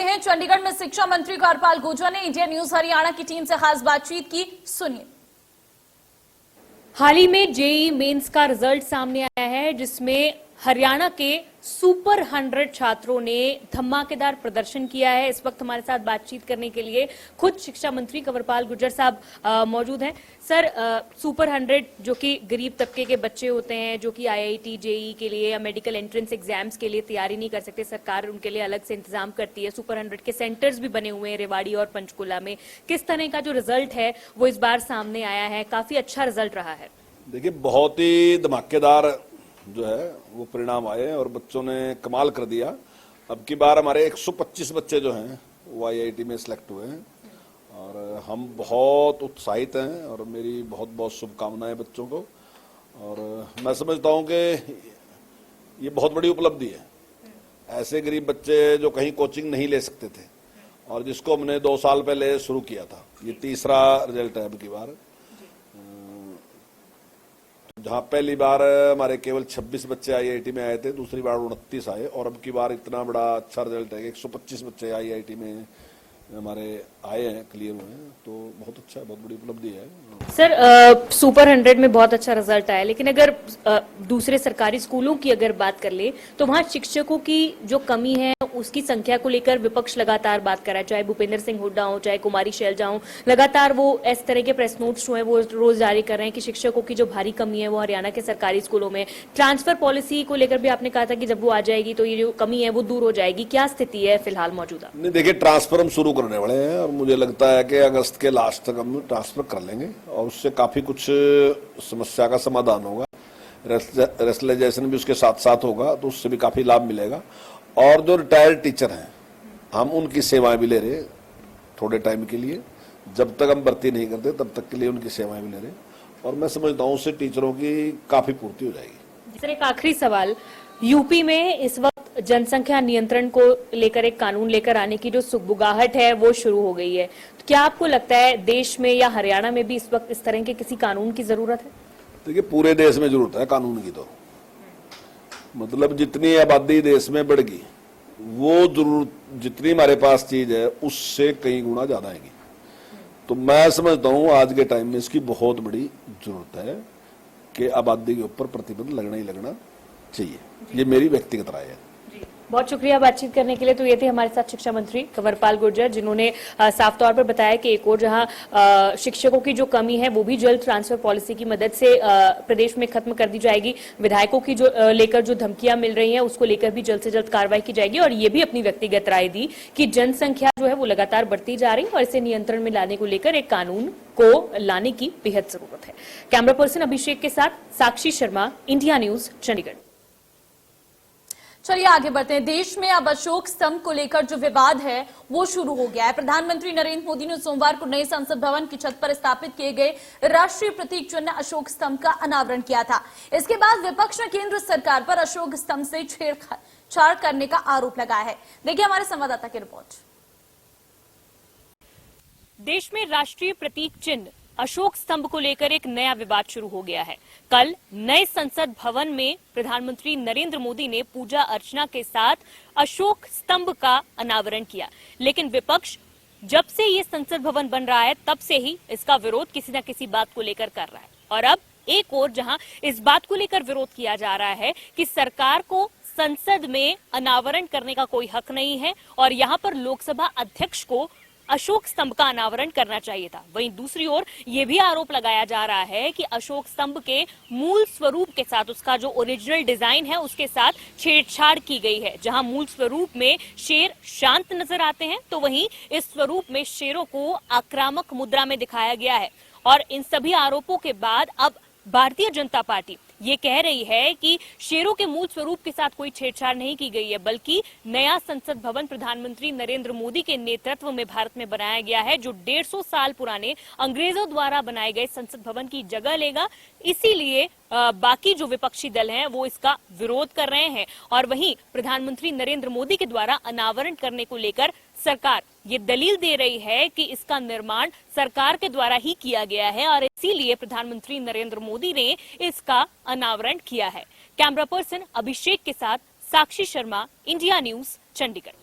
हैं चंडीगढ़ में शिक्षा मंत्री कंवरपाल गुर्जर ने इंडिया न्यूज हरियाणा की टीम से खास बातचीत की। सुनिए। हाल ही में जेईई मेंस का रिजल्ट सामने आया है, जिसमें हरियाणा के सुपर 100 छात्रों ने धमाकेदार प्रदर्शन किया है। इस वक्त हमारे साथ बातचीत करने के लिए खुद शिक्षा मंत्री कंवरपाल गुर्जर साहब मौजूद हैं। सर, सुपर 100 जो कि गरीब तबके के बच्चे होते हैं, जो कि आईआईटी, जेईई के लिए या मेडिकल एंट्रेंस एग्जाम्स के लिए तैयारी नहीं कर सकते, सरकार उनके लिए अलग से इंतजाम करती है। सुपर 100 के सेंटर्स भी बने हुए हैं रेवाड़ी और पंचकुला में। किस तरह का जो रिजल्ट है वो इस बार सामने आया है? काफी अच्छा रिजल्ट रहा है। देखिए, बहुत ही धमाकेदार जो है वो परिणाम आए और बच्चों ने कमाल कर दिया। अब की बार हमारे 125 बच्चे जो हैं वो आईआईटी में सिलेक्ट हुए हैं और हम बहुत उत्साहित हैं और मेरी बहुत बहुत शुभकामनाएं बच्चों को। और मैं समझता हूं कि ये बहुत बड़ी उपलब्धि है। ऐसे गरीब बच्चे जो कहीं कोचिंग नहीं ले सकते थे और जिसको हमने 2 साल पहले शुरू किया था, ये तीसरा रिजल्ट है अब की बार। जहां पहली बार हमारे केवल 26 बच्चे आईआईटी में आए थे, दूसरी बार 29 आए और अब की बार इतना बड़ा अच्छा रिजल्ट है कि 125 बच्चे आईआईटी में हमारे आए हैं, क्लियर हुए हैं। तो बहुत अच्छा है, बहुत बड़ी उपलब्धि है। सर, सुपर 100 में बहुत अच्छा रिजल्ट आया, लेकिन अगर दूसरे सरकारी स्कूलों की अगर बात कर ले तो वहां शिक्षकों की जो कमी है उसकी संख्या को लेकर विपक्ष लगातार बात कर रहा है। चाहे भूपेंद्र सिंह हुड्डा हो, चाहे कुमारी शैलजा हो, लगातार वो इस तरह के प्रेस नोट्स जो है वो रोज जारी कर रहे हैं कि शिक्षकों की जो भारी कमी है वो हरियाणा के सरकारी स्कूलों में। ट्रांसफर पॉलिसी को लेकर भी आपने कहा था कि जब वो आ जाएगी तो ये जो कमी है वो दूर हो जाएगी। क्या स्थिति है फिलहाल मौजूदा? नहीं, देखिए, ट्रांसफर हम शुरू करने वाले हैं और मुझे लगता है कि अगस्त के लास्ट तक हम ट्रांसफर कर लेंगे और उससे काफी कुछ समस्या का समाधान होगा। रेशनलाइजेशन भी उसके साथ साथ होगा तो उससे भी काफी लाभ मिलेगा। और जो रिटायर्ड टीचर हैं हम उनकी सेवाएं भी ले रहे थोड़े टाइम के लिए, जब तक हम भर्ती नहीं करते तब तक के लिए उनकी सेवाएं भी ले रहे और मैं समझता हूँ उससे टीचरों की काफी पूर्ति हो जाएगी। सर, एक आखिरी सवाल, यूपी में इस वक्त जनसंख्या नियंत्रण को लेकर एक कानून लेकर आने की जो सुगबुगाहट है वो शुरू हो गई है। तो क्या आपको लगता है देश में या हरियाणा में भी इस वक्त इस तरह के किसी कानून की जरूरत है? देखिए, पूरे देश में जरूरत है कानून की। तो मतलब जितनी आबादी देश में बढ़ेगी वो जरूरत, जितनी हमारे पास चीज है उससे कई गुना ज्यादा आएगी। तो मैं समझता हूँ आज के टाइम में इसकी बहुत बड़ी जरूरत है कि आबादी के ऊपर प्रतिबंध लगना ही लगना चाहिए। ये मेरी व्यक्तिगत राय है। बहुत शुक्रिया बातचीत करने के लिए। तो ये थे हमारे साथ शिक्षा मंत्री कंवरपाल गुर्जर, जिन्होंने साफ तौर पर बताया कि एक और जहां शिक्षकों की जो कमी है वो भी जल्द ट्रांसफर पॉलिसी की मदद से प्रदेश में खत्म कर दी जाएगी। विधायकों की जो लेकर जो धमकियां मिल रही हैं उसको लेकर भी जल्द से जल्द कार्रवाई की जाएगी। और ये भी अपनी व्यक्तिगत राय दी कि जनसंख्या जो है वो लगातार बढ़ती जा रही है और इसे नियंत्रण में लाने को लेकर एक कानून को लाने की बेहद जरूरत है। कैमरा पर्सन अभिषेक के साथ साक्षी शर्मा, इंडिया न्यूज, चंडीगढ़। चलिए आगे बढ़ते हैं। देश में अब अशोक स्तंभ को लेकर जो विवाद है वो शुरू हो गया है। प्रधानमंत्री नरेंद्र मोदी ने सोमवार को नए संसद भवन की छत पर स्थापित किए गए राष्ट्रीय प्रतीक चिन्ह अशोक स्तंभ का अनावरण किया था। इसके बाद विपक्ष ने केंद्र सरकार पर अशोक स्तंभ से छेड़छाड़ करने का आरोप लगाया है। देखिए हमारे संवाददाता की रिपोर्ट। देश में राष्ट्रीय प्रतीक चिन्ह अशोक स्तंभ को लेकर एक नया विवाद शुरू हो गया है। कल नए संसद भवन में प्रधानमंत्री नरेंद्र मोदी ने पूजा अर्चना के साथ अशोक स्तंभ का अनावरण किया, लेकिन विपक्ष जब से ये संसद भवन बन रहा है तब से ही इसका विरोध किसी न किसी बात को लेकर कर रहा है। और अब एक और जहां इस बात को लेकर विरोध किया जा रहा है कि सरकार को संसद में अनावरण करने का कोई हक नहीं है और यहाँ पर लोकसभा अध्यक्ष को अशोक स्तंभ का अनावरण करना चाहिए था। वहीं दूसरी ओर यह भी आरोप लगाया जा रहा है कि अशोक स्तंभ के मूल स्वरूप के साथ, उसका जो ओरिजिनल डिजाइन है उसके साथ छेड़छाड़ की गई है। जहां मूल स्वरूप में शेर शांत नजर आते हैं तो वहीं इस स्वरूप में शेरों को आक्रामक मुद्रा में दिखाया गया है। और इन सभी आरोपों के बाद अब भारतीय जनता पार्टी ये कह रही है कि शेरों के मूल स्वरूप के साथ कोई छेड़छाड़ नहीं की गई है, बल्कि नया संसद भवन प्रधानमंत्री नरेंद्र मोदी के नेतृत्व में भारत में बनाया गया है, जो 150 साल पुराने अंग्रेजों द्वारा बनाए गए संसद भवन की जगह लेगा। इसीलिए बाकी जो विपक्षी दल हैं वो इसका विरोध कर रहे हैं। और वहीं प्रधानमंत्री नरेंद्र मोदी के द्वारा अनावरण करने को लेकर सरकार ये दलील दे रही है कि इसका निर्माण सरकार के द्वारा ही किया गया है और इसीलिए प्रधानमंत्री नरेंद्र मोदी ने इसका अनावरण किया है। कैमरा पर्सन अभिषेक के साथ साक्षी शर्मा, इंडिया न्यूज, चंडीगढ़।